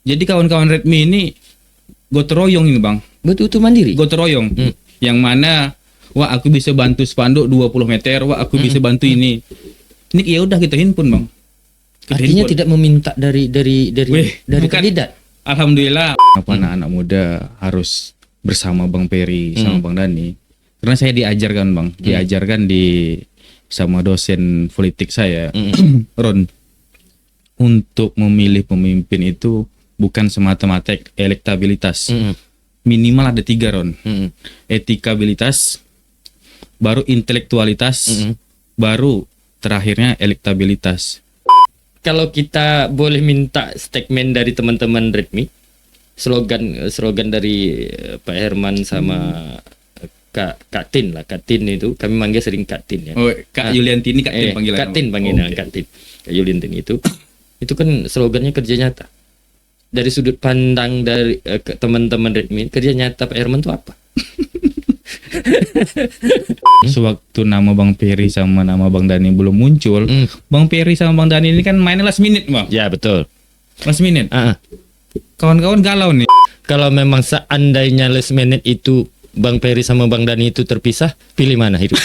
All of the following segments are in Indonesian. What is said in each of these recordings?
Jadi kawan-kawan Redmi ini gotong royong ini bang, Betul-betul mandiri. gotong royong. Yang mana, wah aku bisa bantu spanduk 20 meter, wah aku bisa bantu ini. Ini ya udah kita himpun bang. Kita Artinya himpun. tidak meminta dari Weh, dari bukan. kandidat. Alhamdulillah. Apa anak-anak muda harus bersama Bang Peri sama Bang Dani. Karena saya diajarkan bang, diajarkan sama dosen politik saya, Ron, untuk memilih pemimpin itu bukan semata-mata elektabilitas. Minimal ada 3 Ron. Etikabilitas, baru intelektualitas, baru terakhirnya elektabilitas. Kalau kita boleh minta statement dari teman-teman Redmi, slogan dari Pak Herman sama Kak Tin lah, Kak Tin itu kami manggil sering Kak Tin ya. Oh, Kak Yulianti ini Kak Tin panggilan. Kak Tin panggilan Kak Tin. Kak Yulianti itu kan slogannya kerja nyata. Dari sudut pandang dari teman-teman Redmi, kerja nyata Pak Herman itu apa? Sewaktu nama Bang Peri sama nama Bang Dani belum muncul, Bang Peri sama Bang Dani ini kan mainnya last minute bang. Ya betul. Last minute. Kawan-kawan galau nih. Kalau memang seandainya last minute itu Bang Peri sama Bang Dani itu terpisah, pilih mana hidup?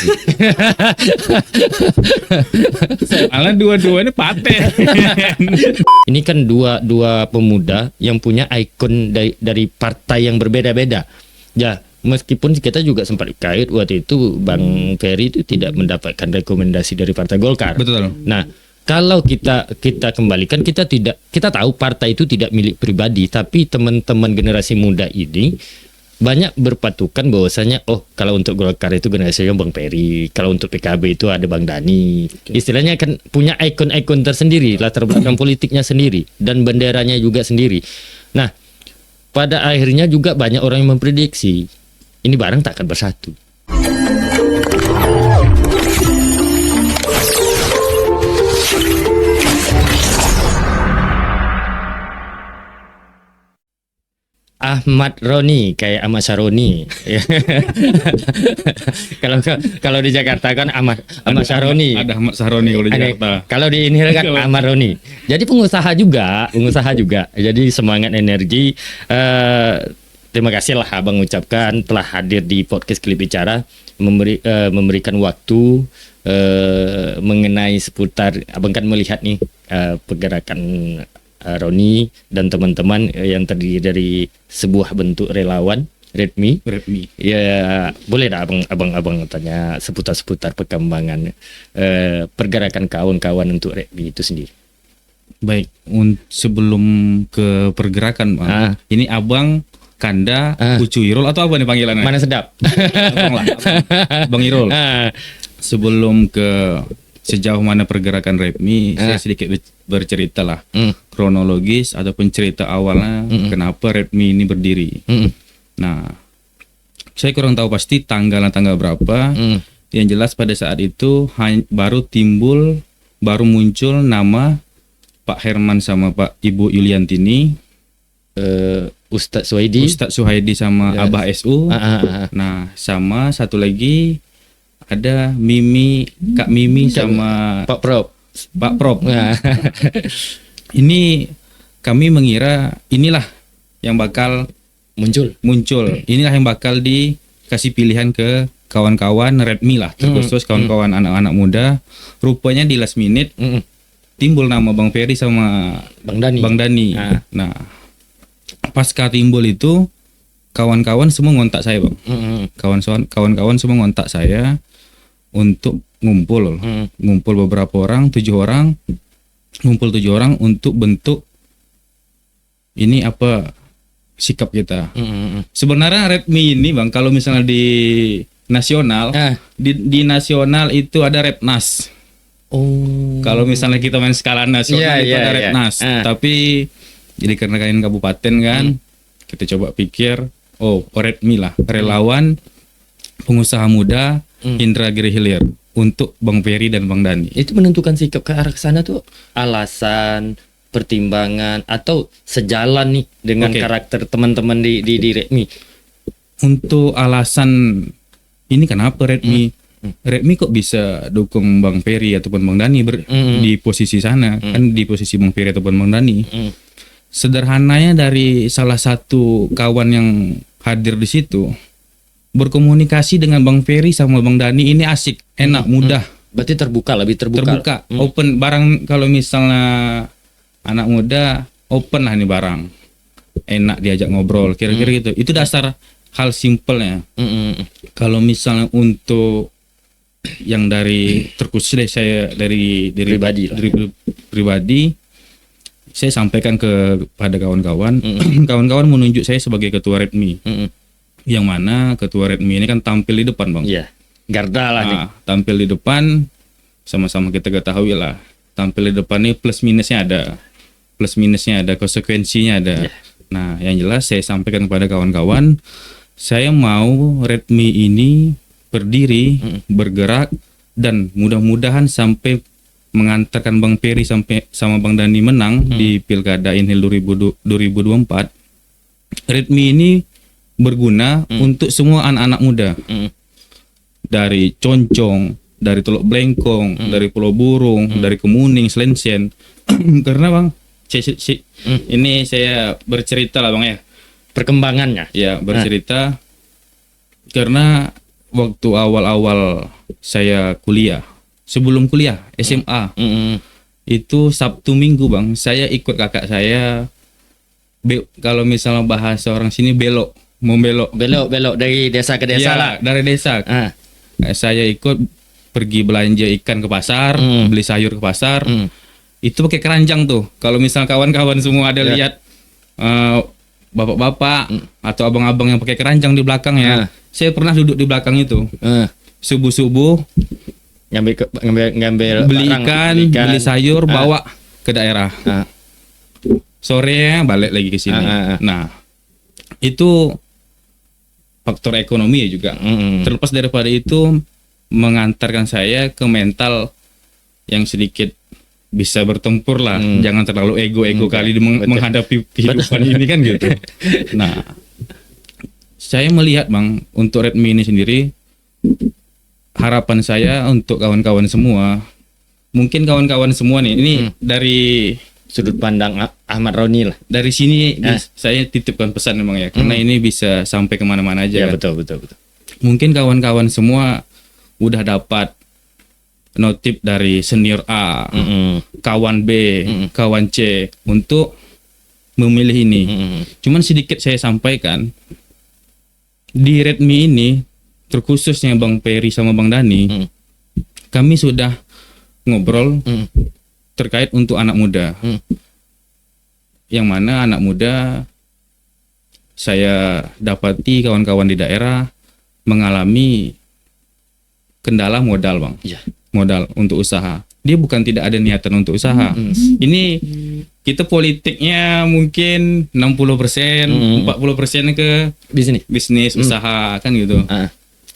Soalnya dua-duanya paten. Ini kan dua pemuda yang punya ikon dari partai yang berbeda-beda. Ya, meskipun kita juga sempat kait waktu itu Bang Peri itu tidak mendapatkan rekomendasi dari Partai Golkar. Betul. Nah, kalau kita kembalikan, kita tahu partai itu tidak milik pribadi, tapi teman-teman generasi muda ini banyak berpatukan bahwasanya kalau untuk Golkar itu generasinya Bang Peri, kalau untuk PKB itu ada Bang Dani. Istilahnya kan punya ikon-ikon tersendiri, latar belakang politiknya sendiri dan benderanya juga sendiri. Nah, pada akhirnya juga banyak orang yang memprediksi ini barang tak akan bersatu. Ahmad Roni kayak Ahmad Saroni. Kalau di Jakarta kan Ahmad Saroni. Ada Ahmad Saroni kalau di Jakarta. Kalau di ini kan Ahmad Roni. Jadi pengusaha juga. Jadi semangat energi. Terima kasih lah abang ucapkan telah hadir di podcast Klip Bicara, memberikan waktu mengenai seputar abang kan melihat nih pergerakan Roni dan teman-teman yang terdiri dari sebuah bentuk relawan Redmi. Ya, boleh dah abang tanya seputar perkembangan pergerakan kawan-kawan untuk Redmi itu sendiri. Baik, sebelum ke pergerakan bang, ini abang Kanda, Ucu Irul atau apa nih panggilannya? Mana sedap? Bang Irul. Sebelum ke sejauh mana pergerakan Redmi, saya sedikit bercerita lah kronologis ataupun cerita awalnya kenapa Redmi ini berdiri. Nah, saya kurang tahu pasti tanggal berapa. Yang jelas pada saat itu baru muncul nama Pak Herman sama Pak Ibu Yuliantini, Ustadz Suhaidi sama Abah SU. Nah, sama satu lagi ada Kak Mimi sama Pak Prop. Ini kami mengira inilah yang bakal muncul. Inilah yang bakal dikasih pilihan ke kawan-kawan Redmi lah, terkhusus kawan-kawan anak-anak muda. Rupanya di last minute timbul nama Bang Peri sama Bang Dani. Nah, pasca timbul itu kawan-kawan semua ngontak saya bang. Kawan-kawan semua ngontak saya untuk ngumpul beberapa orang, 7 orang, ngumpul 7 orang untuk bentuk ini apa sikap kita. Sebenarnya Redmi ini bang, kalau misalnya di nasional, di nasional itu ada Rednas. Kalau misalnya kita main skala nasional itu ada Rednas. Tapi jadi karena kalian kabupaten kan, kita coba pikir, Redmi lah, relawan pengusaha muda Indra Giri Hilir untuk Bang Peri dan Bang Dani. Itu menentukan sikap ke arah sana tuh alasan, pertimbangan atau sejalan nih dengan karakter teman-teman di Redmi. Untuk alasan ini kenapa Redmi? Redmi kok bisa dukung Bang Peri ataupun Bang Dani di posisi sana, kan di posisi Bang Peri ataupun Bang Dani. sederhananya dari salah satu kawan yang hadir di situ, berkomunikasi dengan Bang Ferry sama Bang Dani ini asik, enak, mudah. Berarti lebih terbuka. Open barang. Kalau misalnya anak muda open lah ini barang, enak diajak ngobrol, kira-kira gitu. Itu dasar hal simpelnya. Kalau misalnya untuk yang dari terkhusus deh, saya dari pribadi saya sampaikan kepada kawan-kawan. Kawan-kawan menunjuk saya sebagai ketua Redmi. Yang mana ketua Redmi ini kan tampil di depan, Bang. Iya. Garda lah nih. Tampil di depan, sama-sama kita ketahui lah. Tampil di depan ini plus minusnya ada, konsekuensinya ada. Yeah. Nah, yang jelas saya sampaikan kepada kawan-kawan, saya mau Redmi ini berdiri, bergerak, dan mudah-mudahan sampai mengantarkan Bang Ferry sampai sama Bang Dani menang di Pilkada Inhil 2024. Redmi ini berguna untuk semua anak-anak muda. Dari Concong, dari Teluk Blengkong, dari Pulau Burung, dari Kemuning, Selensian. Karena Bang, ini saya bercerita lah Bang ya. Perkembangannya. Ya, bercerita. Karena waktu awal-awal saya kuliah, sebelum kuliah SMA, itu Sabtu Minggu Bang, saya ikut kakak saya. Kalau misalnya bahasa orang sini belok dari desa ke desa lah. Dari desa. Saya ikut pergi belanja ikan ke pasar, beli sayur ke pasar. Itu pakai keranjang tuh. Kalau misal kawan-kawan semua ada lihat bapak-bapak atau abang-abang yang pakai keranjang di belakang ya. Saya pernah duduk di belakang itu. Subuh-subuh ngambil beli ikan, beli sayur, bawa ke daerah. Sore balik lagi ke sini. Nah, itu faktor ekonomi juga. Terlepas daripada itu, mengantarkan saya ke mental yang sedikit bisa bertempur lah. Jangan terlalu ego kali menghadapi kehidupan ini kan gitu. Nah, saya melihat Bang, untuk Redmi ini sendiri, harapan saya untuk kawan-kawan semua, mungkin kawan-kawan semua nih, ini dari sudut pandang Ahmad Roni lah. Dari sini saya titipkan pesan memang ya, karena ini bisa sampai kemana-mana aja. Ya, kan? betul. Mungkin kawan-kawan semua udah dapat notif dari senior A, kawan B, kawan C untuk memilih ini. Cuman sedikit saya sampaikan, di Redmi ini, terkhususnya Bang Ferry sama Bang Dani, kami sudah ngobrol terkait untuk anak muda. Yang mana anak muda saya dapati kawan-kawan di daerah mengalami kendala modal Bang. Modal untuk usaha. Dia bukan tidak ada niatan untuk usaha. Ini kita politiknya mungkin 60%, 40% ke bisnis usaha kan gitu.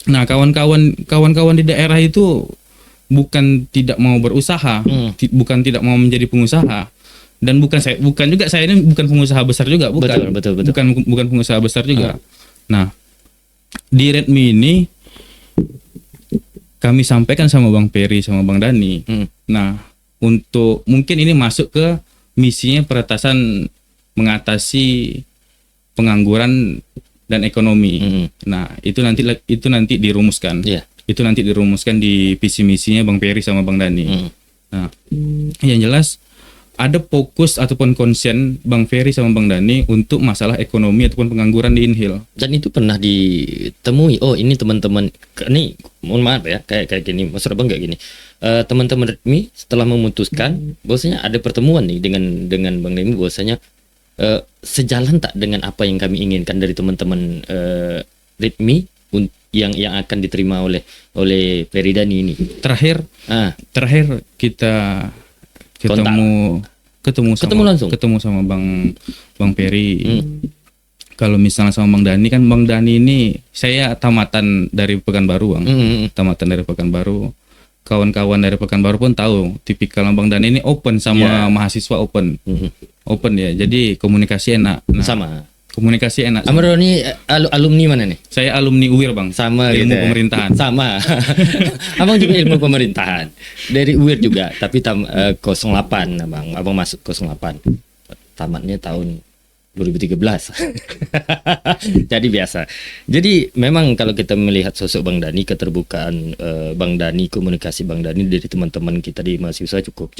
Nah, kawan-kawan di daerah itu bukan tidak mau berusaha, bukan tidak mau menjadi pengusaha, dan bukan saya ini bukan pengusaha besar juga, bukan. Betul. Bukan pengusaha besar juga. Nah, di Redmi ini kami sampaikan sama Bang Ferry sama Bang Dani. Nah, untuk mungkin ini masuk ke misinya peretasan mengatasi pengangguran dan ekonomi. Nah, itu nanti dirumuskan. Itu nanti dirumuskan di visi misinya Bang Ferry sama Bang Dani. Nah, yang jelas ada fokus ataupun konsen Bang Ferry sama Bang Dani untuk masalah ekonomi ataupun pengangguran di Inhil. Dan itu pernah ditemui. Oh, ini teman-teman, ini mohon maaf ya, kayak gini, Mas Abang kayak gini. Teman-teman Redmi setelah memutuskan bahwasanya ada pertemuan nih dengan Bang Dani, bahwasanya sejalan tak dengan apa yang kami inginkan dari teman-teman Redmi yang akan diterima oleh Ferry Dani ini. Terakhir kita ketemu sama Bang Ferry. Kalau misalnya sama Bang Dani kan, Bang Dani ini saya tamatan dari Pekanbaru Bang. Tamatan dari Pekanbaru. Kawan-kawan dari Pekanbaru pun tahu tipikal Bang Dani ini open sama mahasiswa, open ya. Jadi komunikasi enak. Nah, sama. Komunikasi enak. Amro ini alumni mana nih? Saya alumni UIR Bang. Sama ilmu gitu. Pemerintahan. Sama. Abang juga ilmu pemerintahan. Dari UIR juga, tapi 08 Abang masuk 08. tamatnya tahun 2013. Jadi biasa. Jadi memang kalau kita melihat sosok Bang Dhani, keterbukaan Bang Dhani, komunikasi Bang Dhani dari teman-teman kita di mahasiswa cukup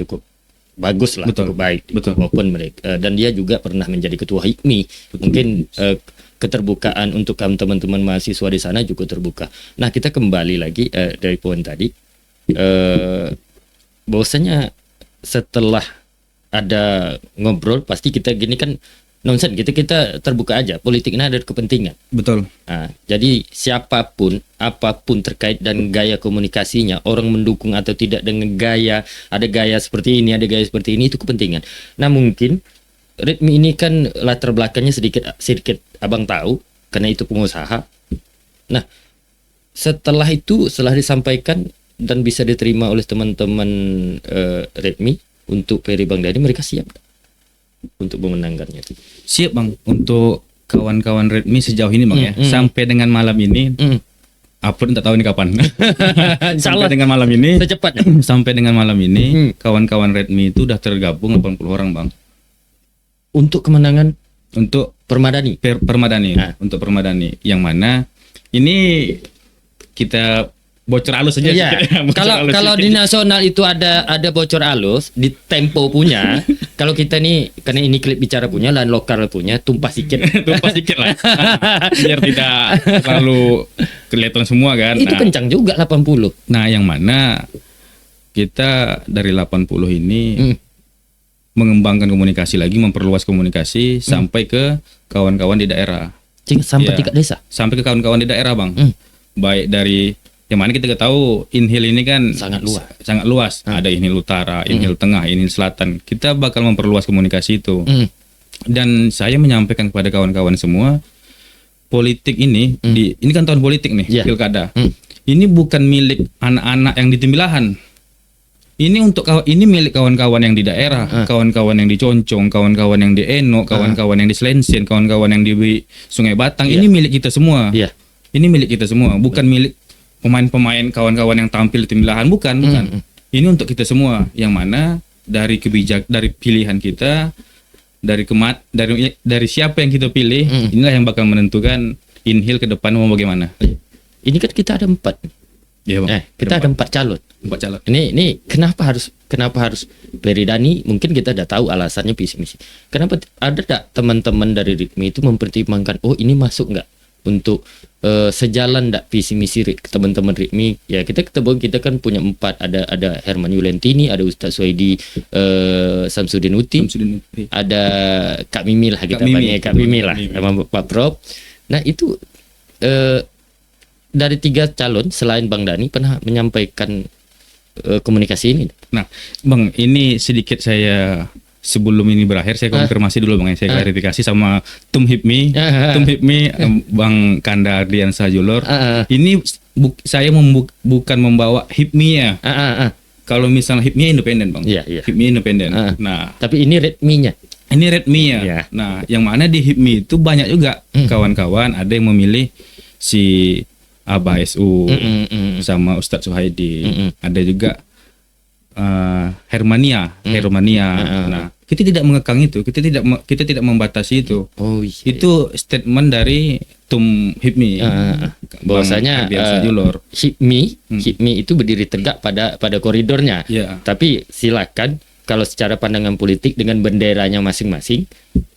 bagus lah, Betul. cukup baik. Betul. Maupun mereka dan dia juga pernah menjadi ketua HIPMI. Mungkin keterbukaan untuk teman-teman mahasiswa di sana juga terbuka. Nah, kita kembali lagi dari poin tadi, bahwasanya setelah ada ngobrol pasti kita gini kan nonsen gitu, kita terbuka aja, politik ini ada kepentingan. Betul. Nah, jadi siapapun, apapun terkait dan gaya komunikasinya, orang mendukung atau tidak dengan gaya, ada gaya seperti ini, ada gaya seperti ini, itu kepentingan. Nah, mungkin Redmi ini kan latar belakangnya sedikit abang tahu, karena itu pengusaha. Nah, setelah disampaikan dan bisa diterima oleh teman-teman Redmi untuk Ferry Bang Dhani, mereka siap untuk memenangkannya? Siap Bang, untuk kawan-kawan Redmi sejauh ini Bang ya, sampai dengan malam ini, upload tak tahu ini kapan. Sampai dengan malam ini, secepatnya. Sampai dengan malam ini, kawan-kawan Redmi itu udah tergabung 80 orang Bang. Untuk kemenangan, untuk Permadani. Permadani, untuk Permadani, yang mana ini kita bocor halus saja. Iya. Kalau di nasional itu ada bocor halus di Tempo punya. Kalau kita nih, karena ini klip bicara punya dan lokal punya, tumpah sedikit. Tumpah sedikit lah. Biar tidak terlalu kelihatan semua kan. Itu kencang juga 80. Nah, yang mana kita dari 80 ini mengembangkan komunikasi lagi, memperluas komunikasi sampai ke kawan-kawan di daerah. Sampai tingkat desa. Sampai ke kawan-kawan di daerah, Bang. Baik dari yang mana kita tahu Inhil ini kan sangat luas. Ada Inhil Utara, Inhil Tengah, Inhil Selatan. Kita bakal memperluas komunikasi itu. Dan saya menyampaikan kepada kawan-kawan semua, politik ini ini kan tahun politik nih, pilkada. Ini bukan milik anak-anak yang di Timbilahan. Ini milik kawan-kawan yang di daerah, kawan-kawan yang di Concong, kawan-kawan yang di Eno, kawan-kawan yang di Selensin, kawan-kawan yang di Sungai Batang. Ini milik kita semua. Ini milik kita semua, bukan milik pemain-pemain kawan-kawan yang tampil di Timbilahan, bukan. Ini untuk kita semua, yang mana dari pilihan kita, dari siapa yang kita pilih, inilah yang bakal menentukan Inhil ke depan mau bagaimana. Ini kan kita ada 4. Ya, Bang. Kita ada 4 calon. 4 calon. Ini kenapa harus Ferry Dhani? Mungkin kita udah tahu alasannya visi misi. Kenapa ada tak teman-teman dari Redmi itu mempertimbangkan, oh ini masuk nggak untuk sejalan nggak visi misi teman-teman Redmi? Ya kita ketemu, kita kan punya 4, ada Herman Yulentini, ada Ustaz Suhaidi Samsudin Uti, ada Kak Mimi lah, kita panggil Kak Mimi lah, sama Pak Prof. Nah itu dari 3 calon selain Bang Dhani pernah menyampaikan komunikasi ini. Nah, Bang, ini sedikit saya sebelum ini berakhir saya konfirmasi dulu Bang, saya klarifikasi sama Tum Hipmi, Bang Kanda Ardiansa Julor. Ini saya bukan membawa Hipmi-nya. Kalau misalnya Hipmi independen Bang. Hipmi independen. Nah, tapi ini Redmi-nya. Ini Redmi-nya. Nah, yang mana di Hipmi itu banyak juga kawan-kawan, ada yang memilih si Abah SU sama Ustadz Suhaidi, ada juga Hermania. Nah, kita tidak mengekang itu, kita tidak membatasi itu. Itu statement dari Tum Hipmi, bahwasanya Hipmi itu berdiri tegak pada koridornya. Tapi silakan kalau secara pandangan politik dengan benderanya masing-masing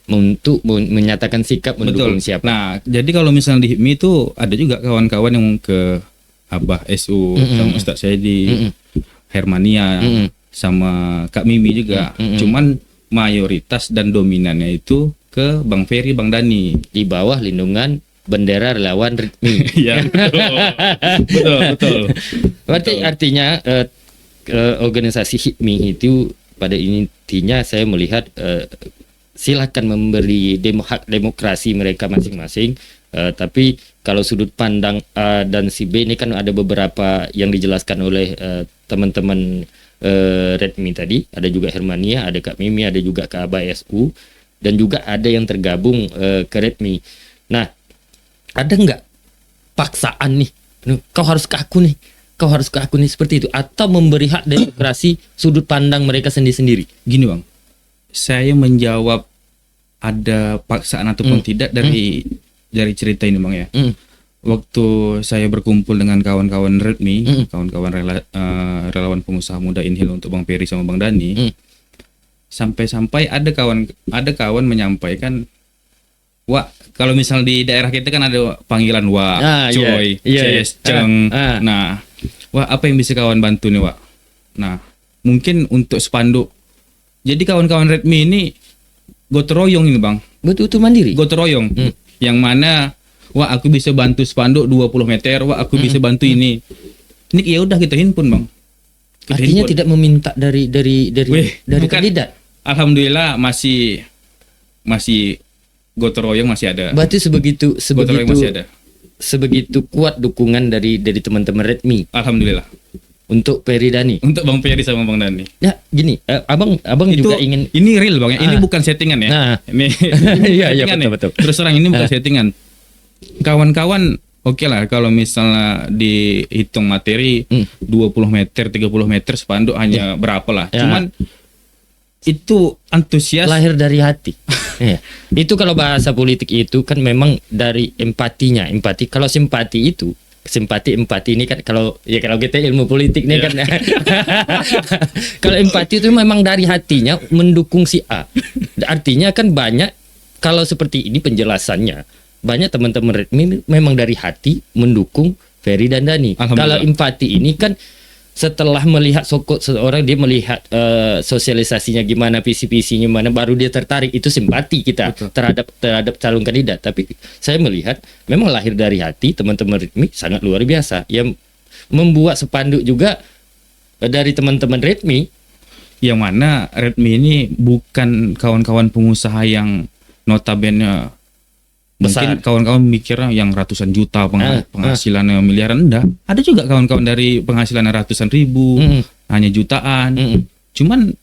untuk menyatakan sikap mendukung siapa. Nah, jadi kalau misalnya di HIPMI itu ada juga kawan-kawan yang ke Abah SU, sama Ustadz Saidi, Hermania, sama Kak Mimi juga. Cuman mayoritas dan dominannya itu ke Bang Ferry, Bang Dhani. Di bawah lindungan bendera relawan Redmi. Iya, betul. Berarti artinya organisasi HIPMI itu pada intinya saya melihat silakan memberi hak demokrasi mereka masing-masing, tapi kalau sudut pandang A dan si B ini kan ada beberapa yang dijelaskan oleh teman-teman Redmi tadi, ada juga Hermania, ada Kak Mimi, ada juga Kak Abah SU, dan juga ada yang tergabung ke Redmi. Nah, ada nggak paksaan nih, kau harus ke aku nih seperti itu, atau memberi hak demokrasi sudut pandang mereka sendiri-sendiri? Gini Bang, saya menjawab ada paksaan ataupun tidak dari cerita ini Bang ya. Waktu saya berkumpul dengan kawan-kawan Redmi, kawan-kawan relawan pengusaha muda Inhil untuk Bang Peri sama Bang Dani, sampai-sampai ada kawan menyampaikan, Wak, kalau misal di daerah kita kan ada panggilan Wak, Coy, Ces, Ceng. Nah, Wak, apa yang bisa kawan bantu nih Wak? Nah, mungkin untuk spanduk. Jadi kawan-kawan Redmi ini gotong royong ini Bang. Betul-betul mandiri. Gotong royong. Yang mana, wah aku bisa bantu spanduk 20 meter, wah aku bisa bantu ini. Ini ya udah kita himpun Bang. Artinya tidak meminta dari kandidat. Alhamdulillah masih gotong royong masih ada. Berarti sebegitu masih ada. Sebegitu kuat dukungan dari teman-teman Redmi. Alhamdulillah. Untuk Peri Dani. Untuk Bang Peri sama Bang Dani. Ya, gini, abang itu, juga ingin. Ini real Bang ya. Ini bukan settingan ya. Nah. Ini iya betul. Terus terang ini bukan settingan. Kawan-kawan oke lah kalau misalnya dihitung materi 20 meter, 30 meter spanduk hanya berapa lah. Cuman itu antusias lahir dari hati. Ya. Itu kalau bahasa politik itu kan memang dari empatinya. Empati, kalau simpati ini kan kalau kita ilmu politik nih kan. Kalau empati itu memang dari hatinya mendukung si A. Artinya kan banyak kalau seperti ini penjelasannya. Banyak teman-teman Redmi memang dari hati mendukung Peri dan Dani. Kalau empati ini kan setelah melihat seorang, dia melihat sosialisasinya gimana, visi-visinya gimana, baru dia tertarik. Itu simpati kita terhadap calon kandidat. Tapi saya melihat memang lahir dari hati teman-teman Redmi sangat luar biasa. Yang membuat spanduk juga dari teman-teman Redmi. Yang mana Redmi ini bukan kawan-kawan pengusaha yang notabene besar. Mungkin kawan-kawan mikirnya yang ratusan juta penghasilannya miliaran, enggak. Ada juga kawan-kawan dari penghasilan ratusan ribu, hanya jutaan. Cuman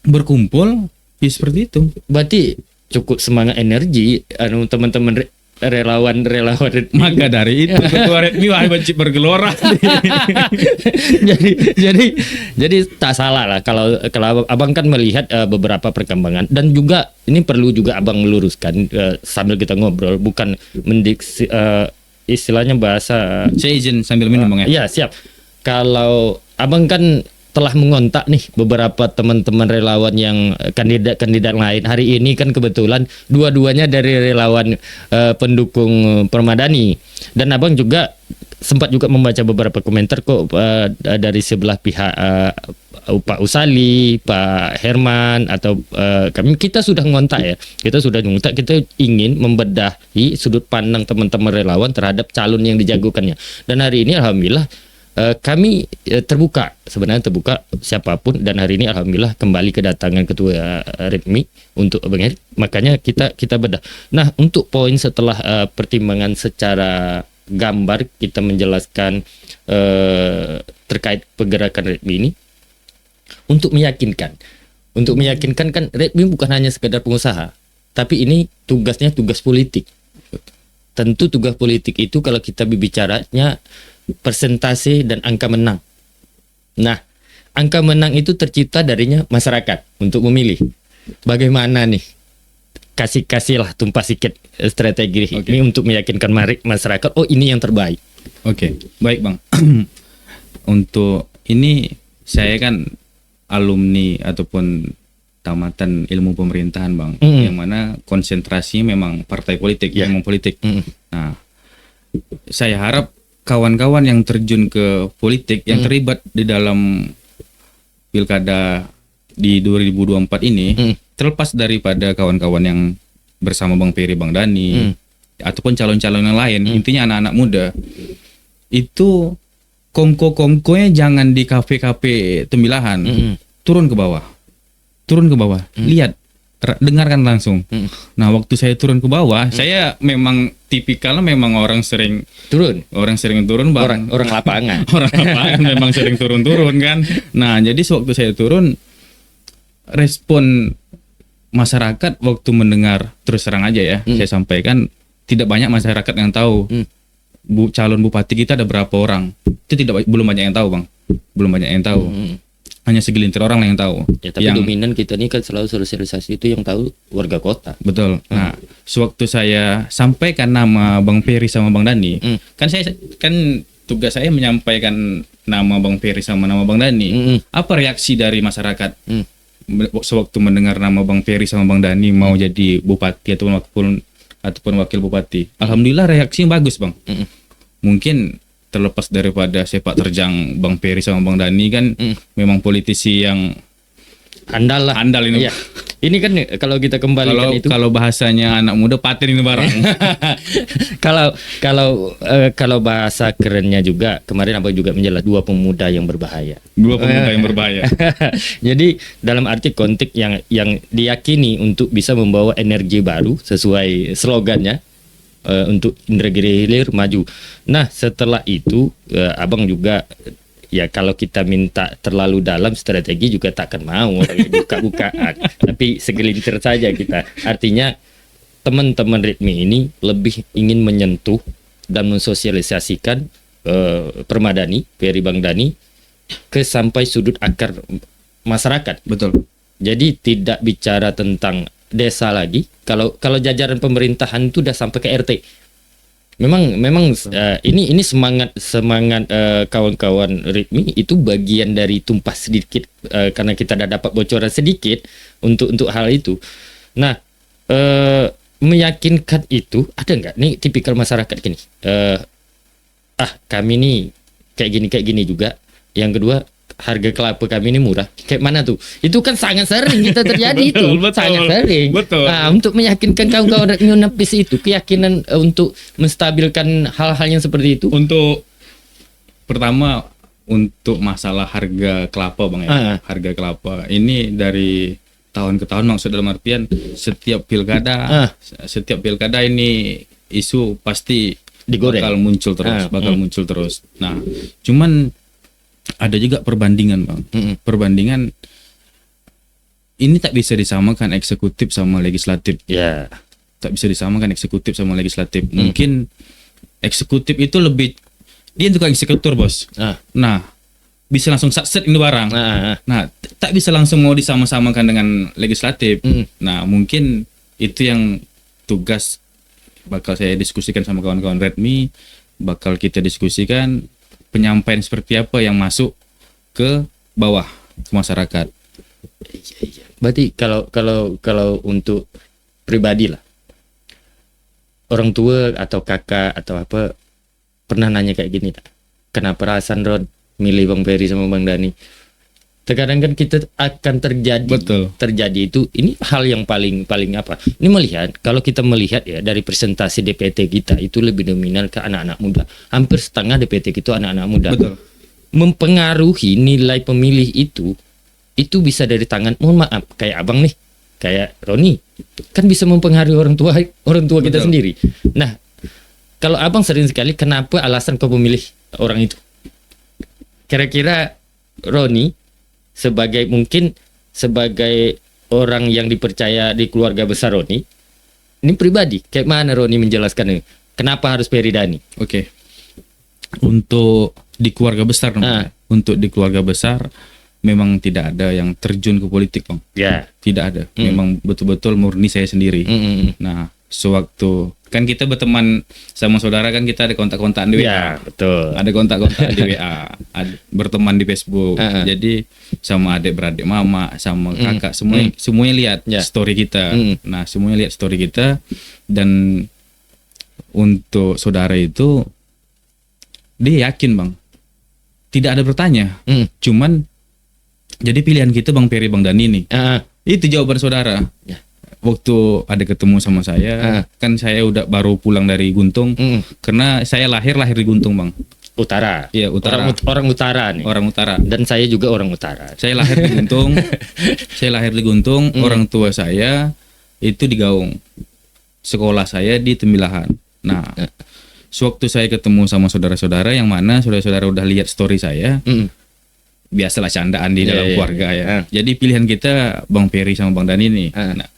berkumpul ya seperti itu. Berarti cukup semangat energi teman-teman relawan maka dari itu ketua Redmi wajib bergelora. jadi tak salah lah kalau abang kan melihat beberapa perkembangan, dan juga ini perlu juga abang meluruskan sambil kita ngobrol, bukan mendiksi istilahnya bahasa. Saya izin sambil minum Bang Ya ya. siap. Kalau abang kan telah mengontak nih beberapa teman-teman relawan yang kandidat lain. Hari ini kan kebetulan dua-duanya dari relawan pendukung Permadani. Dan abang juga sempat juga membaca beberapa komentar kok dari sebelah pihak Pak Usali, Pak Herman, atau kita sudah ngontak ya. Kita ingin membedahi sudut pandang teman-teman relawan terhadap calon yang dijagokannya. Dan hari ini alhamdulillah kami terbuka siapapun, dan hari ini alhamdulillah kembali kedatangan ketua Redmi untuk Bang Heri. Makanya kita bedah. Nah, untuk poin setelah pertimbangan secara gambar kita menjelaskan terkait pergerakan Redmi ini, untuk meyakinkan kan Redmi bukan hanya sekedar pengusaha, tapi ini tugasnya tugas politik. Tentu tugas politik itu kalau kita berbicaranya persentase dan angka menang. Nah, angka menang itu tercipta darinya masyarakat untuk memilih. Bagaimana nih? Kasihlah tumpah sikit strategi ini untuk meyakinkan masyarakat, oh ini yang terbaik. Oke, baik Bang. Untuk ini saya kan alumni ataupun tamatan ilmu pemerintahan Bang, yang mana konsentrasinya memang partai politik, memang politik. Nah, saya harap kawan-kawan yang terjun ke politik, yang terlibat di dalam pilkada di 2024 ini, terlepas daripada kawan-kawan yang bersama Bang Peri, Bang Dani, ataupun calon-calon yang lain, intinya anak-anak muda, itu kongko-kongkonya jangan di kafe-kafe tembilahan, turun ke bawah, lihat, dengarkan langsung. Nah, waktu saya turun ke bawah, saya memang tipikalnya memang orang sering turun Bang. Orang lapangan. Orang lapangan memang sering turun kan. Nah, jadi sewaktu saya turun, respon masyarakat waktu mendengar, terus terang aja ya, saya sampaikan, tidak banyak masyarakat yang tahu calon bupati kita ada berapa orang. Itu belum banyak yang tahu Bang, belum banyak yang tahu. hanya segelintir orang lah yang tahu. Ya, tapi dominan kita nih kan selalu sosialisasi itu yang tahu warga kota. Betul. Nah, sewaktu saya sampaikan nama Bang Peri sama Bang Dani, kan tugas saya menyampaikan nama Bang Peri sama nama Bang Dani. Apa reaksi dari masyarakat sewaktu mendengar nama Bang Peri sama Bang Dani mau jadi bupati ataupun wakil bupati? Alhamdulillah reaksinya bagus, Bang. Mungkin terlepas daripada sepak terjang Bang Peri sama Bang Dani kan memang politisi yang andal ini. Iya. Ini kan kalau kita kembalikan kalau bahasanya anak muda paten ini barang. kalau bahasa kerennya juga kemarin Abang juga menjelaskan dua pemuda yang berbahaya. Jadi dalam arti konteks yang diyakini untuk bisa membawa energi baru sesuai slogannya. Untuk Indragiri Hilir maju. Nah setelah itu Abang juga ya kalau kita minta terlalu dalam strategi juga takkan mau buka-bukaan. Tapi segelintir saja kita. Artinya teman-teman Ritmi ini lebih ingin menyentuh dan mensosialisasikan Permadani, Peri Bang Dani ke sampai sudut akar masyarakat. Betul. Jadi tidak bicara tentang desa lagi. Kalau jajaran pemerintahan itu udah sampai ke RT. Memang ini semangat kawan-kawan Ritmi itu bagian dari tumpah sedikit karena kita udah dapat bocoran sedikit untuk hal itu. Nah, meyakinkan itu ada nggak nih tipikal masyarakat gini? Kami nih kayak gini juga. Yang kedua, harga kelapa kami ini murah. Kayak mana tuh? Itu kan sangat sering kita terjadi. Betul. Sangat sering. Betul. Nah, untuk meyakinkan kawan-kawan menepis itu, keyakinan untuk menstabilkan hal-hal yang seperti itu. Untuk pertama untuk masalah harga kelapa, Bang ya. Harga kelapa ini dari tahun ke tahun, maksud dalam artian setiap pilkada ini isu pasti digoreng. bakal muncul terus. Nah, cuman ada juga perbandingan, Bang. Perbandingan ini tak bisa disamakan eksekutif sama legislatif. Ya. Tak bisa disamakan eksekutif sama legislatif. Mungkin eksekutif itu lebih dia untuk eksekutor, Bos. Nah, bisa langsung satset ini barang. Nah, tak bisa langsung mau disama-samakan dengan legislatif. Nah, mungkin itu yang tugas bakal saya diskusikan sama kawan-kawan Redmi, bakal kita diskusikan penyampaian seperti apa yang masuk ke bawah, ke masyarakat. Berarti kalau untuk pribadi lah, orang tua atau kakak atau apa pernah nanya kayak gini tak? Kenapa Hasan Rod milih Bang Peri sama Bang Dani? Terkadang kan kita akan terjadi itu, ini hal yang paling apa? Ini kalau kita melihat ya dari presentasi DPT kita itu lebih dominan ke anak-anak muda. Hampir setengah DPT itu anak-anak muda. Betul. Mempengaruhi nilai pemilih itu bisa dari tangan, mohon maaf, kayak Abang nih, kayak Roni, kan bisa mempengaruhi orang tua kita sendiri. Nah, kalau Abang sering sekali, kenapa alasan kau memilih orang itu? Kira-kira Roni sebagai orang yang dipercaya di keluarga besar Roni, ini pribadi, kayak mana Roni menjelaskan ini? Kenapa harus Peri Dani? Oke. Untuk di keluarga besar, untuk di keluarga besar memang tidak ada yang terjun ke politik, Bang. Ya. Tidak ada. Memang betul-betul murni saya sendiri. Nah, sewaktu kan kita berteman sama saudara, kan kita ada kontak-kontakan di WA. Ya, betul. Ada kontak-kontakan di WA, berteman di Facebook. Jadi sama adik-beradik mama, sama kakak, semuanya lihat story kita. Nah, semuanya lihat story kita. Dan untuk saudara itu dia yakin, Bang. Tidak ada bertanya. Cuman jadi pilihan kita Bang Peri Bang Dani nih. Itu jawaban saudara. Ya. Waktu ada ketemu sama saya, kan saya udah baru pulang dari Guntung, karena saya lahir di Guntung, Bang. Utara. Iya, utara. Orang utara nih. Orang utara. Dan saya juga orang utara. Saya lahir di Guntung. Orang tua saya itu di Gaung. Sekolah saya di Tembilahan. Nah, sewaktu saya ketemu sama saudara-saudara, yang mana saudara-saudara udah lihat story saya. Biasalah candaan di dalam keluarga ya. Jadi pilihan kita Bang Peri sama Bang Dani nih. Nah,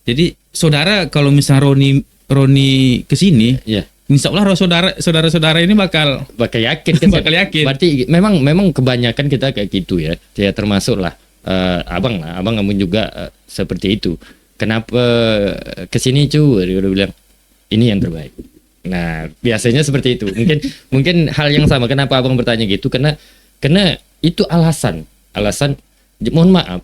jadi saudara kalau misalnya Roni kesini, insya Allah saudara-saudara ini bakal yakin kan. bakal yakin. Berarti memang kebanyakan kita kayak gitu ya. Ya termasuk lah abang kamu juga seperti itu. Kenapa kesini cu? Dia udah bilang ini yang terbaik. Nah biasanya seperti itu. Mungkin hal yang sama. Kenapa abang bertanya gitu? Karena itu alasan. Mohon maaf.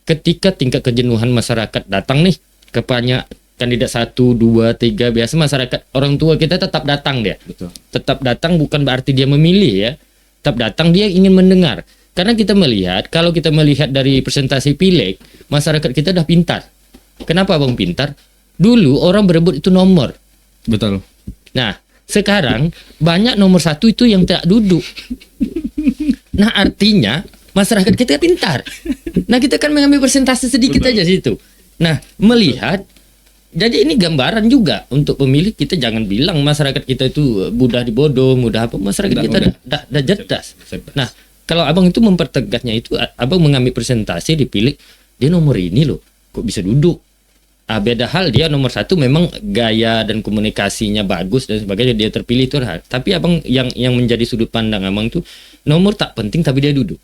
Ketika tingkat kejenuhan masyarakat datang nih kebanyak kandidat 1, 2, 3, biasa masyarakat orang tua kita tetap datang dia. Betul. Tetap datang bukan berarti dia memilih ya. Tetap datang dia ingin mendengar. Karena kita melihat, kalau kita melihat dari presentasi pileg, masyarakat kita udah pintar. Kenapa Bang pintar? Dulu orang berebut itu nomor. Betul. Nah, sekarang banyak nomor 1 itu yang tidak duduk. Nah, artinya masyarakat kita pintar. Nah, kita kan mengambil persentase sedikit aja situ. Nah, melihat, jadi ini gambaran juga untuk pemilih. Kita jangan bilang masyarakat kita itu mudah dibodoh, mudah apa. Masyarakat kita dah cerdas. Nah, kalau abang itu mempertegasnya itu, abang mengambil presentasi dipilih, dia nomor ini loh, kok bisa duduk. Beda hal dia nomor 1 memang gaya dan komunikasinya bagus dan sebagainya, dia terpilih itu hal. Tapi abang yang menjadi sudut pandang abang itu, nomor tak penting tapi dia duduk.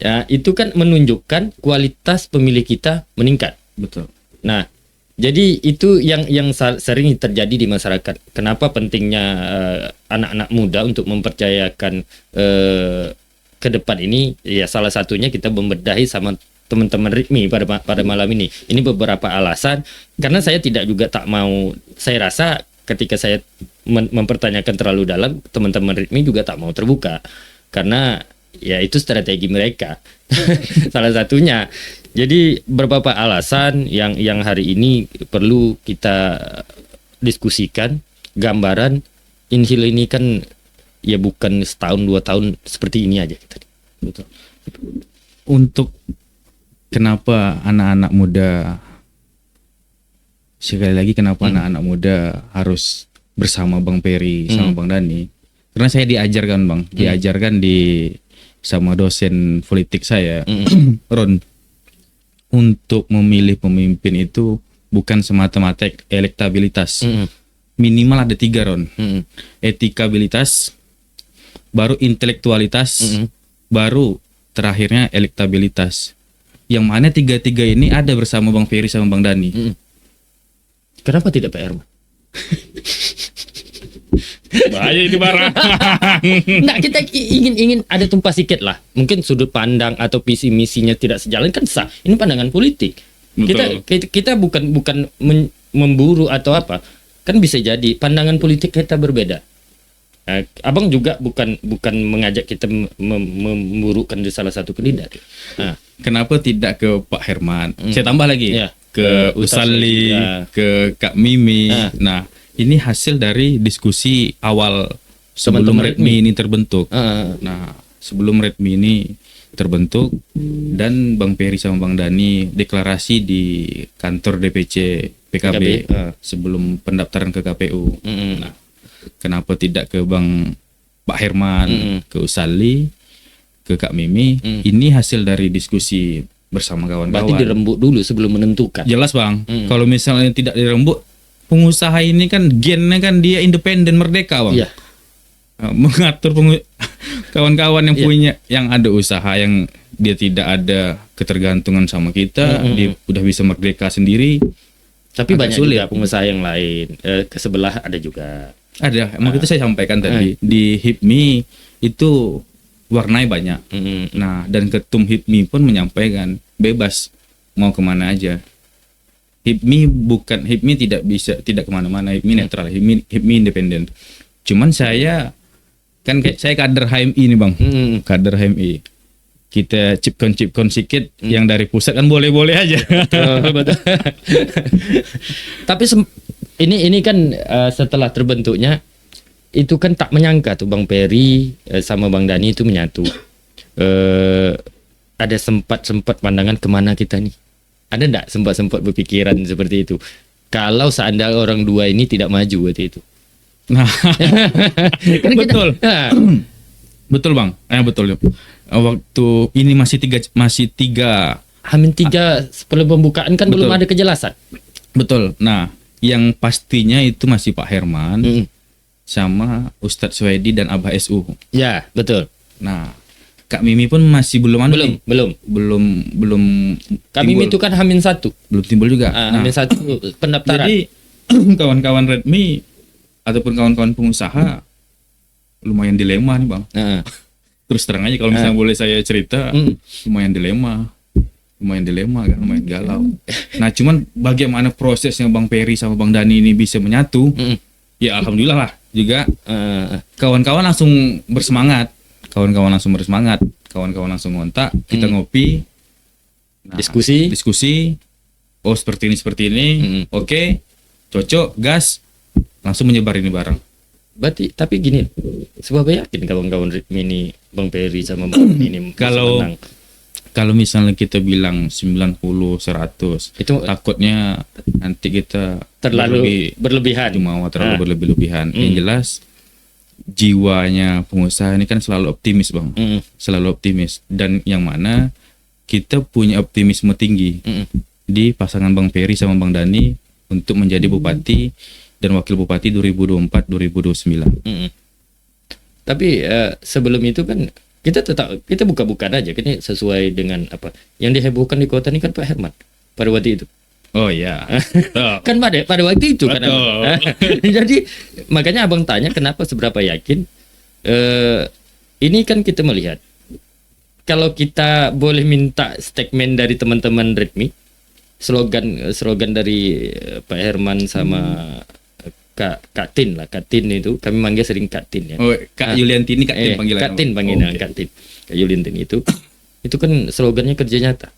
Ya, itu kan menunjukkan kualitas pemilih kita meningkat. Betul. Nah, jadi itu yang sering terjadi di masyarakat. Kenapa pentingnya anak-anak muda untuk mempercayakan ke depan ini? Ya salah satunya kita membedahi sama teman-teman RIKMI pada malam ini. Ini beberapa alasan. Karena saya tidak juga tak mau. Saya rasa ketika saya mempertanyakan terlalu dalam, teman-teman RIKMI juga tak mau terbuka. Karena ya itu strategi mereka. Salah satunya. Jadi beberapa alasan yang hari ini perlu kita diskusikan. Gambaran Inhil ini kan ya bukan setahun 2 tahun seperti ini aja. Betul. Untuk kenapa anak-anak muda, sekali lagi kenapa anak-anak muda harus bersama Bang Peri sama Bang Dani? Karena saya diajarkan diajarkan sama dosen politik saya, Ron. Untuk memilih pemimpin itu bukan semata-mata elektabilitas. Minimal ada 3, Ron. Etikabilitas, baru intelektualitas, baru terakhirnya elektabilitas. Yang mana 3 ini ada bersama Bang Ferry sama Bang Dani. Kenapa tidak Pak Herman? Bahaya itu barang. Nah, kita ingin ada tumpah sikit lah. Mungkin sudut pandang atau visi misinya tidak sejalan kan sah. Ini pandangan politik. Kita bukan memburu atau apa. Kan bisa jadi pandangan politik kita berbeda. Nah, abang juga bukan mengajak kita memburukan di salah satu kandidat. Nah, kenapa tidak ke Pak Herman? Saya tambah lagi ke Usali, ke Kak Mimi. Nah, ini hasil dari diskusi awal sebelum RIKMI ini terbentuk. Nah, sebelum RIKMI ini terbentuk dan Bang Peri sama Bang Dani deklarasi di kantor DPC PKB sebelum pendaftaran ke KPU. Nah, kenapa tidak ke Pak Herman, ke Usali, ke Kak Mimi? Ini hasil dari diskusi bersama kawan-kawan. Berarti dirembuk dulu sebelum menentukan. Jelas Bang, kalau misalnya tidak dirembuk, pengusaha ini kan gennya kan dia independen merdeka Bang. Iya. Mengatur kawan-kawan yang punya, yang ada usaha, yang dia tidak ada ketergantungan sama kita, dia udah bisa merdeka sendiri. Tapi banyak sulit. Juga pengusaha yang lain, ke sebelah ada juga. Ada, emang itu saya sampaikan tadi di HIPMI itu warnanya banyak. Nah, dan ketum HIPMI pun menyampaikan bebas mau kemana aja. HIPMI tidak kemana-mana. HIPMI netral, HIPMI independen. Cuman saya kader HMI nih Bang, kader HMI. Kita cipkon sedikit yang dari pusat kan boleh-boleh aja. Betul. Tapi ini kan setelah terbentuknya itu kan tak menyangka tuh Bang Peri sama Bang Dani itu menyatu. Ada sempat pandangan kemana kita nih? Ada enggak sempat berpikiran seperti itu? Kalau seandainya orang dua ini tidak maju waktu itu. Nah, kan betul. Betul Bang, betul. Waktu ini masih tiga Hamin 3 sebelum pembukaan kan betul. Belum ada kejelasan. Betul. Nah, yang pastinya itu masih Pak Herman, sama Ustadz Swedi dan Abah SU. Ya, betul. Nah, Kak Mimi pun masih belum belum Kak Mimi itu kan H-1. belum timbul juga. H-1 pendaftaran. Jadi kawan-kawan Redmi ataupun kawan-kawan pengusaha lumayan dilema nih Bang. Terus terang aja kalau misalnya boleh saya cerita, lumayan dilema kan, lumayan galau. Nah, cuman bagaimana prosesnya Bang Peri sama Bang Dani ini bisa menyatu? Ya alhamdulillah lah juga. Kawan-kawan langsung bersemangat. Kawan-kawan langsung ngontak, kita ngopi. Nah, diskusi. Oh, seperti ini. Oke. Cocok, gas. Langsung menyebar ini bareng. Berarti tapi gini, sebab yakin kawan-kawan Ritmi ini Bang Peri sama Bang ini kalau misalnya kita bilang 90 100 itu takutnya nanti kita terlalu berlebihan. Terlalu berlebihan. Yang jelas jiwanya pengusaha ini kan selalu optimis Bang. Selalu optimis, dan yang mana kita punya optimisme tinggi di pasangan Bang Peri sama Bang Dani untuk menjadi bupati dan wakil bupati 2024-2029. Tapi sebelum itu kan kita buka-bukaan aja, kan ini sesuai dengan apa yang dihebohkan di kota ini kan Pak Herman pada waktu itu. Oh ya, kan pada waktu itu kan. Jadi makanya abang tanya kenapa seberapa yakin. Ini kan kita melihat kalau kita boleh minta statement dari teman-teman Redmi, slogan dari Pak Herman sama Kak Tin itu kami manggil sering Kak Tin ya. Oh, Kak Yuliantini Kak Tin panggilan. Kak Tin panggilan Kak Tin. Kak Yuliantini itu kan slogannya kerja nyata.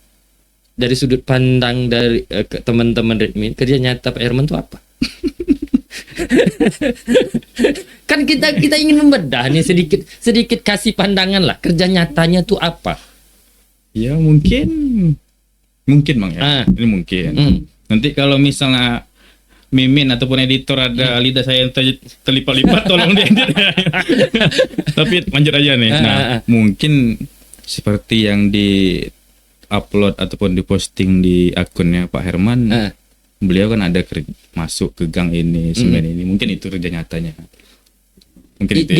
Dari sudut pandang dari teman-teman Redmi, kerja nyata Pak Herman itu apa? Kan kita ingin membedah nih sedikit kasih pandangan lah, kerja nyatanya tuh apa? Ya mungkin Bang ya. Ini mungkin. Nanti kalau misalnya Mimin ataupun editor ada lidah saya yang terlipat-lipat tolong diedit. Tapi lanjut aja nih. Nah, mungkin seperti yang di upload ataupun diposting di akunnya Pak Herman, beliau kan ada masuk ke gang ini, semen ini. Mungkin itu kerja nyatanya. Mungkin itu.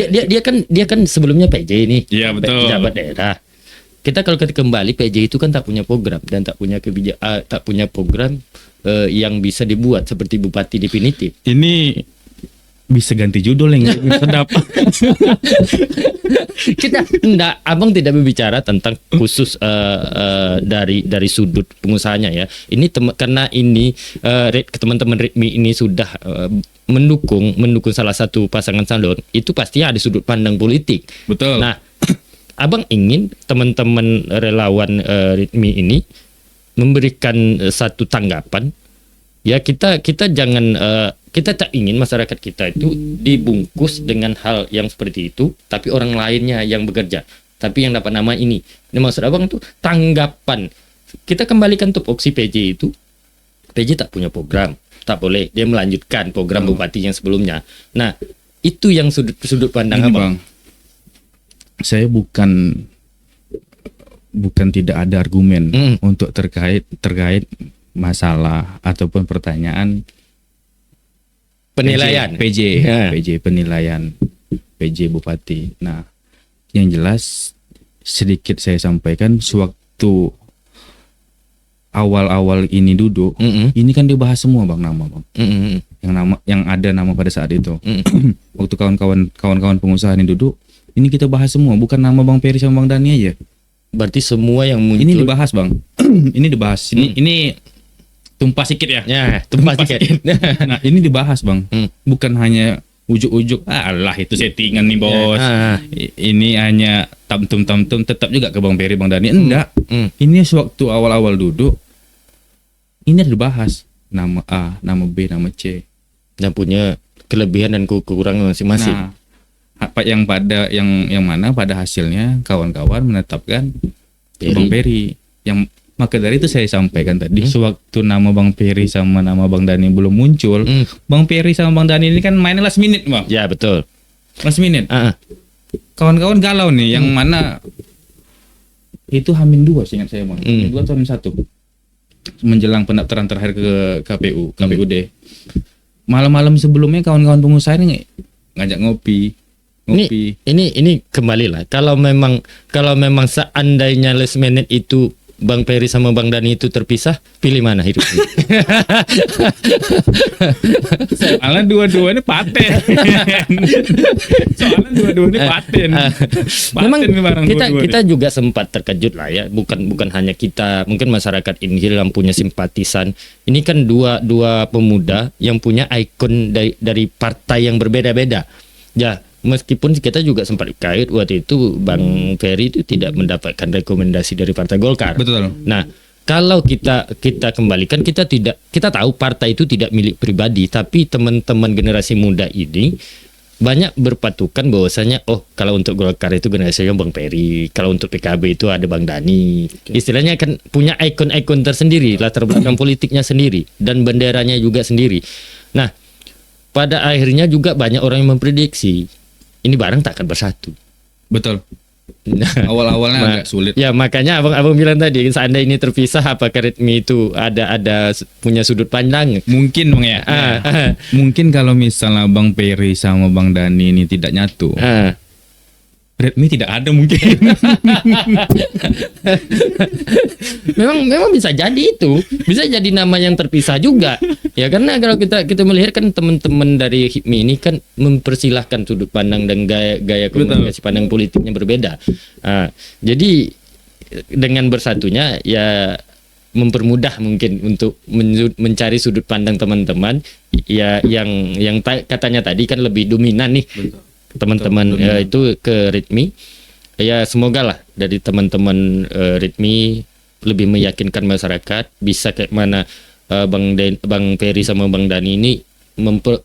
Dia kan sebelumnya PJ ini. Iya, betul. Pejabat daerah. Kita kalau kembali PJ itu kan tak punya program dan tak punya program yang bisa dibuat seperti bupati definitif. Ini bisa ganti judul yang lebih sedap. Abang tidak berbicara tentang khusus dari sudut pengusahanya ya. Ini karena ini teman-teman Redmi ini sudah mendukung salah satu pasangan calon, itu pasti ada sudut pandang politik. Betul. Nah, abang ingin teman-teman relawan Redmi ini memberikan satu tanggapan. Ya kita jangan kita tak ingin masyarakat kita itu dibungkus dengan hal yang seperti itu, tapi orang lainnya yang bekerja. Tapi yang dapat nama ini. Ini maksud abang itu tanggapan. Kita kembalikan tupoksi PJ itu. PJ tak punya program, tak boleh dia melanjutkan program bupati yang sebelumnya. Nah, itu yang sudut pandang ini abang. Bang, saya bukan tidak ada argumen untuk terkait masalah ataupun pertanyaan penilaian PJ penilaian PJ bupati. Nah, yang jelas sedikit saya sampaikan, sewaktu awal-awal ini duduk, ini kan dibahas semua Bang nama Bang. Yang ada nama pada saat itu. Waktu kawan-kawan pengusaha ini duduk, ini kita bahas semua, bukan nama Bang Peri sama Bang Dani aja. Berarti semua yang muncul ini dibahas Bang. Ini dibahas. Ini tumpah sikit ya. Tumpah sikit. Nah, ini dibahas Bang. Bukan hanya ujuk-ujuk, alah itu settingan nih bos. Ini hanya tamtum tetap juga ke Bang Peri Bang Dani. Enggak. Ini sewaktu awal-awal duduk, ini dibahas nama A, nama B, nama C. Dan punya kelebihan dan kekurangan masing-masing. Nah, apa yang mana pada hasilnya kawan-kawan menetapkan Bang Peri. Yang maka dari itu saya sampaikan tadi, sewaktu nama Bang Peri sama nama Bang Dani belum muncul, Bang Peri sama Bang Dani ini kan mainnya last minute Bang. Ya betul. Last minute. Kawan-kawan galau nih, yang mana itu H-2 seingat saya Bang. H-2 atau H-1 menjelang pendaftaran terakhir ke KPUD. Malam-malam sebelumnya kawan-kawan pengusaha ini ngajak ngopi. Ini kembali lah. Kalau memang seandainya last minute itu Bang Peri sama Bang Dani itu terpisah, pilih mana hidup? Soalnya dua-duanya paten. Memang kita juga sempat terkejut lah ya. Bukan hanya kita, mungkin masyarakat Inhil yang punya simpatisan. Ini kan dua pemuda yang punya ikon dari partai yang berbeda-beda. Ya, meskipun kita juga sempat kait waktu itu Bang Ferry itu tidak mendapatkan rekomendasi dari Partai Golkar. Betul. Nah, kalau kita kembalikan, kita tahu partai itu tidak milik pribadi, tapi teman-teman generasi muda ini banyak berpatukan bahwasanya kalau untuk Golkar itu generasinya Bang Ferry, kalau untuk PKB itu ada Bang Dani. Istilahnya kan punya ikon-ikon tersendiri, latar belakang politiknya sendiri dan benderanya juga sendiri. Nah, pada akhirnya juga banyak orang yang memprediksi ini barang tak akan bersatu. Betul. Awal-awalnya agak sulit. Ya, makanya abang bilang tadi, seandainya ini terpisah, apakah Redmi itu ada punya sudut pandang? Mungkin Bang ya. Mungkin kalau misalnya Bang Peri sama Bang Dani ini tidak nyatu, Redmi tidak ada mungkin. memang bisa jadi itu. Bisa jadi nama yang terpisah juga. Ya, karena kalau kita melihat kan teman-teman dari HIPMI ini kan mempersilahkan sudut pandang dan gaya komunikasi pandang politiknya berbeda. Jadi dengan bersatunya ya mempermudah mungkin untuk mencari sudut pandang teman-teman ya yang katanya tadi kan lebih dominan nih. Betul. Teman-teman itu ke Redmi. Ya, semoga lah dari teman-teman Redmi lebih meyakinkan masyarakat, bisa kayak mana Bang Ferry sama Bang Dani ini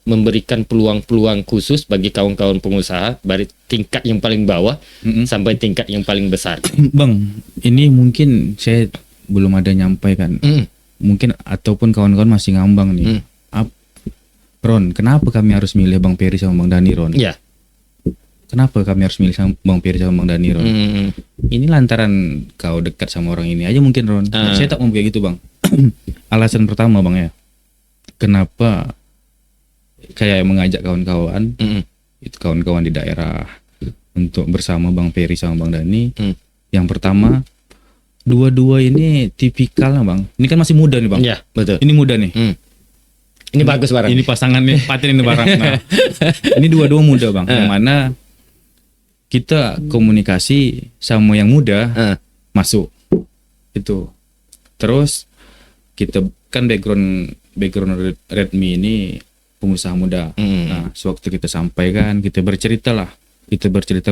memberikan peluang-peluang khusus bagi kawan-kawan pengusaha dari tingkat yang paling bawah sampai tingkat yang paling besar. Bang, ini mungkin saya belum ada nyampaikan. Mungkin ataupun kawan-kawan masih ngambang nih. Ron, kenapa kami harus milih Bang Ferry sama Bang Dani, Ron? Ya. Kenapa kami harus milih sama Bang Ferry sama Bang Dani, Ron? Ini lantaran kau dekat sama orang ini aja mungkin, Ron. Saya tak mau kayak gitu, Bang. Alasan pertama, Bang ya. Kenapa kayak mengajak kawan-kawan, itu kawan-kawan di daerah untuk bersama Bang Ferry sama Bang Dani. Yang pertama, dua-dua ini tipikal, Bang. Ini kan masih muda nih, Bang. Iya, betul. Ini muda nih. Ini bagus barang. Ini pasangan nih, patin ini barang. Nah, ini dua-dua muda, Bang. Yang mana kita komunikasi sama yang muda masuk itu. Terus kita kan background Redmi ini pengusaha muda. Nah, sewaktu kita sampaikan, kita bercerita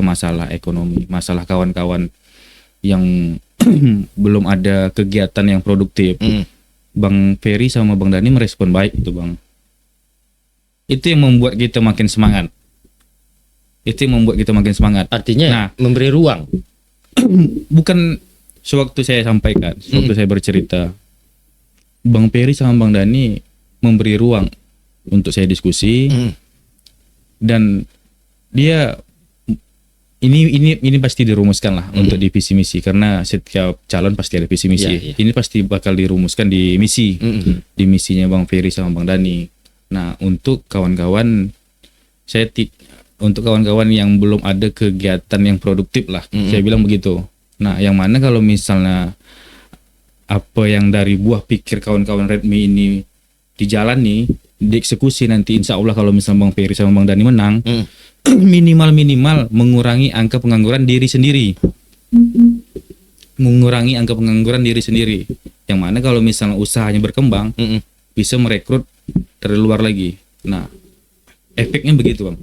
masalah ekonomi, masalah kawan-kawan yang belum ada kegiatan yang produktif. Bang Ferry sama Bang Dani merespon baik itu, Bang. Itu yang membuat kita makin semangat. Artinya memberi ruang. Bukan sewaktu saya sampaikan, sewaktu saya bercerita, Bang Ferry sama Bang Dani memberi ruang untuk saya diskusi. Dan dia ini pasti dirumuskan lah untuk di visi misi, karena setiap calon pasti ada visi misi. Ini pasti bakal dirumuskan di misi, di misinya Bang Ferry sama Bang Dani. Nah, untuk kawan-kawan yang belum ada kegiatan yang produktif lah, saya bilang begitu. Nah, yang mana kalau misalnya apa yang dari buah pikir kawan-kawan Redmi ini dijalani, dieksekusi, nanti insya Allah kalau misalnya Bang Ferry sama Bang Dani menang, minimal mengurangi angka pengangguran diri sendiri. Yang mana kalau misalnya usahanya berkembang, bisa merekrut dari luar lagi. Nah, efeknya begitu, Bang.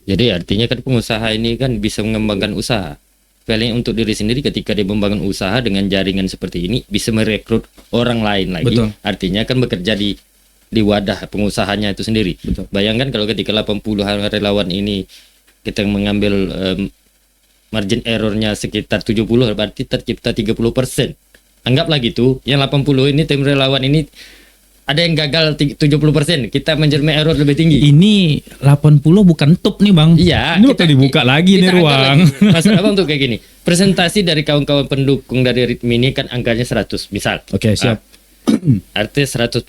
Jadi artinya kan pengusaha ini kan bisa mengembangkan usaha. Paling untuk diri sendiri ketika dia membangun usaha dengan jaringan seperti ini, bisa merekrut orang lain lagi. Betul. Artinya kan bekerja di wadah pengusahanya itu sendiri. Betul. Bayangkan kalau ketika 80 relawan ini kita mengambil margin errornya sekitar 70, berarti tercipta 30%. Anggaplah gitu, yang 80 ini tim relawan ini ada yang gagal 70%, kita menjermi error lebih tinggi. Ini 80 bukan top nih, Bang. Iya. Ini bakal dibuka lagi nih ruang. Maksud Abang tuh kayak gini, presentasi dari kawan-kawan pendukung dari Redmi ini kan angkanya 100 misal. Oke, siap. Artinya 100%,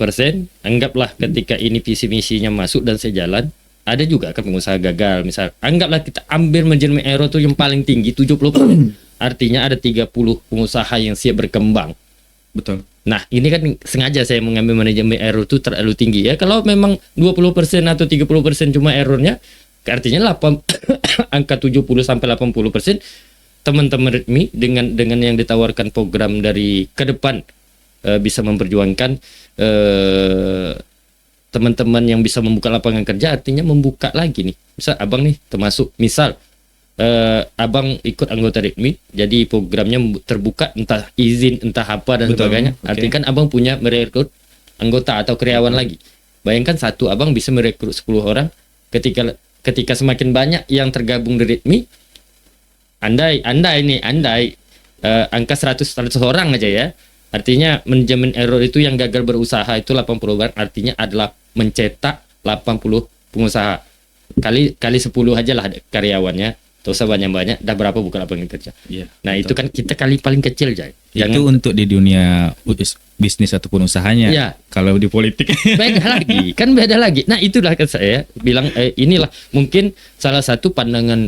anggaplah ketika ini visi misinya masuk dan sejalan, ada juga kan pengusaha gagal. Misal anggaplah kita ambil margin error tuh yang paling tinggi 70%. Artinya ada 30 pengusaha yang siap berkembang. Betul. Nah, ini kan sengaja saya mengambil manajemen error itu terlalu tinggi ya. Kalau memang 20% atau 30% cuma errornya, artinya angka 70 sampai 80% teman-teman Redmi dengan yang ditawarkan program dari ke depan bisa memperjuangkan teman-teman yang bisa membuka lapangan kerja, artinya membuka lagi nih. Misal abang nih termasuk, misal abang ikut anggota Redmi, jadi programnya terbuka, entah izin, entah apa dan sebagainya. Artinya kan abang punya merekrut anggota atau karyawan lagi. Bayangkan satu abang bisa merekrut 10 orang. Ketika semakin banyak yang tergabung di Redmi, andai angka 100 orang aja ya. Artinya manajemen error itu yang gagal berusaha itu 80 orang, artinya adalah mencetak 80 pengusaha. Kali 10 aja lah karyawannya. Tuh banyak-banyak, dah berapa buka lapangan kerja. Yeah, nah betul. itu kan kita kali paling kecil, Jay. Itu untuk di dunia bisnis ataupun usahanya. Ya. Kalau di politik beda lagi. Nah itulah kan saya bilang inilah mungkin salah satu pandangan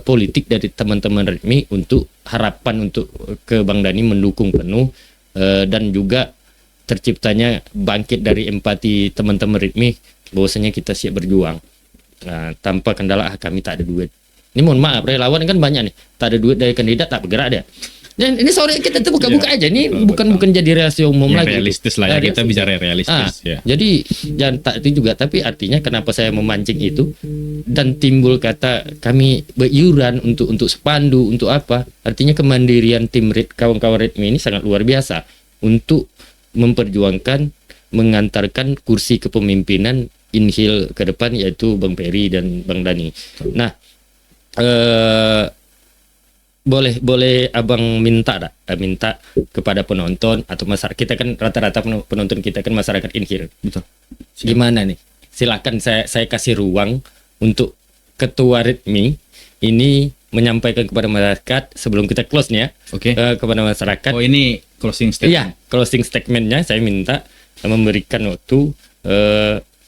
politik dari teman-teman Redmi untuk harapan untuk ke Bang Dhani mendukung penuh dan juga terciptanya bangkit dari empati teman-teman Redmi bahwasanya kita siap berjuang. Nah, tanpa kendala kami tak ada duit. Ini mohon maaf, relawan kan banyak nih. Tak ada duit dari kandidat, tak bergerak dia. Dan ini sore kita tuh buka-buka aja. Ini bukan jadi rahasia umum ya, lagi. Realistis lah ya. Kita bicara realistis. Ya. Jadi jangan tak itu juga. Tapi artinya kenapa saya memancing itu dan timbul kata kami beriuran untuk sepandu, untuk apa? Artinya kemandirian tim kawan-kawan Redmi ini sangat luar biasa untuk memperjuangkan, mengantarkan kursi kepemimpinan Inhil ke depan, yaitu Bang Peri dan Bang Dhani. Nah, boleh abang minta kepada penonton atau masyarakat kita, kan rata-rata penonton kita kan masyarakat Inhil. Betul. Gimana nih? Silakan saya kasih ruang untuk ketua Redmi ini menyampaikan kepada masyarakat sebelum kita close nih ya. Oke. Kepada masyarakat. Oh, ini closing statement. Iya, closing statementnya saya minta memberikan waktu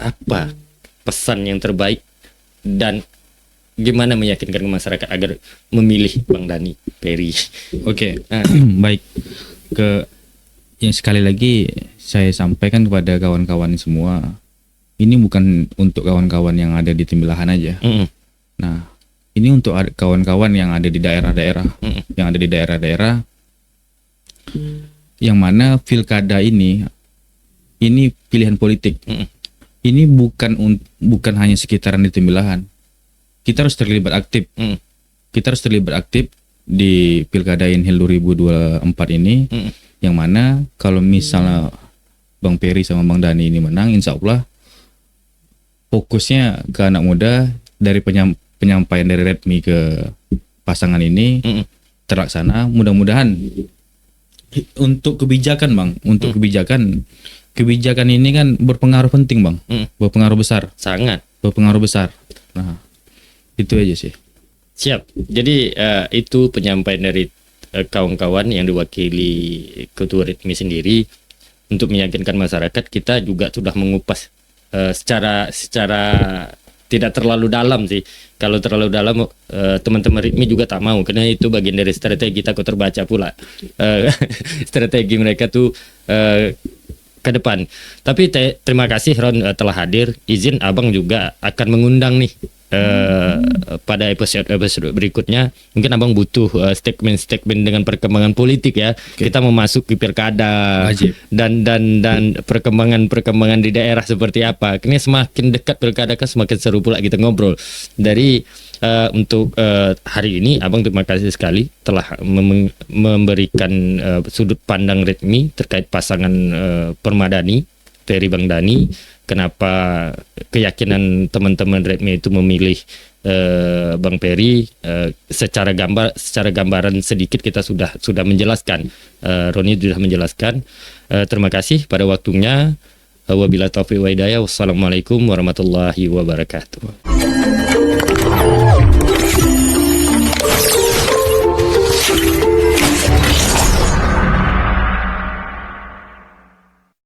apa pesan yang terbaik dan gimana meyakinkan masyarakat agar memilih Bang Dhani Peri. Oke. Baik. Yang sekali lagi saya sampaikan kepada kawan-kawan semua, ini bukan untuk kawan-kawan yang ada di Timbilahan aja. Nah, ini untuk kawan-kawan yang ada di daerah-daerah, yang ada di daerah-daerah yang mana pilkada ini pilihan politik. Ini bukan hanya sekitaran di Timbilahan. Kita harus terlibat aktif. Kita harus terlibat aktif di Pilkada Inhil 2024 ini, yang mana kalau misalnya Bang Peri sama Bang Dhani ini menang, insya Allah fokusnya ke anak muda, dari penyampaian dari Redmi ke pasangan ini terlaksana. Mudah-mudahan untuk kebijakan, Bang, untuk kebijakan ini kan berpengaruh penting, Bang, berpengaruh besar, sangat berpengaruh besar. Nah, itu aja sih. Siap. Jadi itu penyampaian dari kawan-kawan yang diwakili ketua Redmi sendiri untuk meyakinkan masyarakat. Kita juga sudah mengupas secara tidak terlalu dalam sih. Kalau terlalu dalam teman-teman Redmi juga tak mau, karena itu bagian dari strategi kita kok terbaca pula. Strategi mereka tuh ke depan. Tapi terima kasih Ron telah hadir. Izin abang juga akan mengundang nih pada episode berikutnya. Mungkin abang butuh statement dengan perkembangan politik ya. Kita memasuki pilkada dan perkembangan di daerah seperti apa. Ini semakin dekat pilkada kan semakin seru pula kita ngobrol. Dari untuk hari ini abang terima kasih sekali telah memberikan sudut pandang Redmi terkait pasangan Permadani Peri Bang Dhani. Kenapa keyakinan teman-teman Redmi itu memilih Bang Peri, secara gambaran sedikit kita sudah menjelaskan. Roni sudah menjelaskan. Terima kasih pada waktunya. Wabillahi taufiq wa hidayah. Wassalamualaikum warahmatullahi wabarakatuh.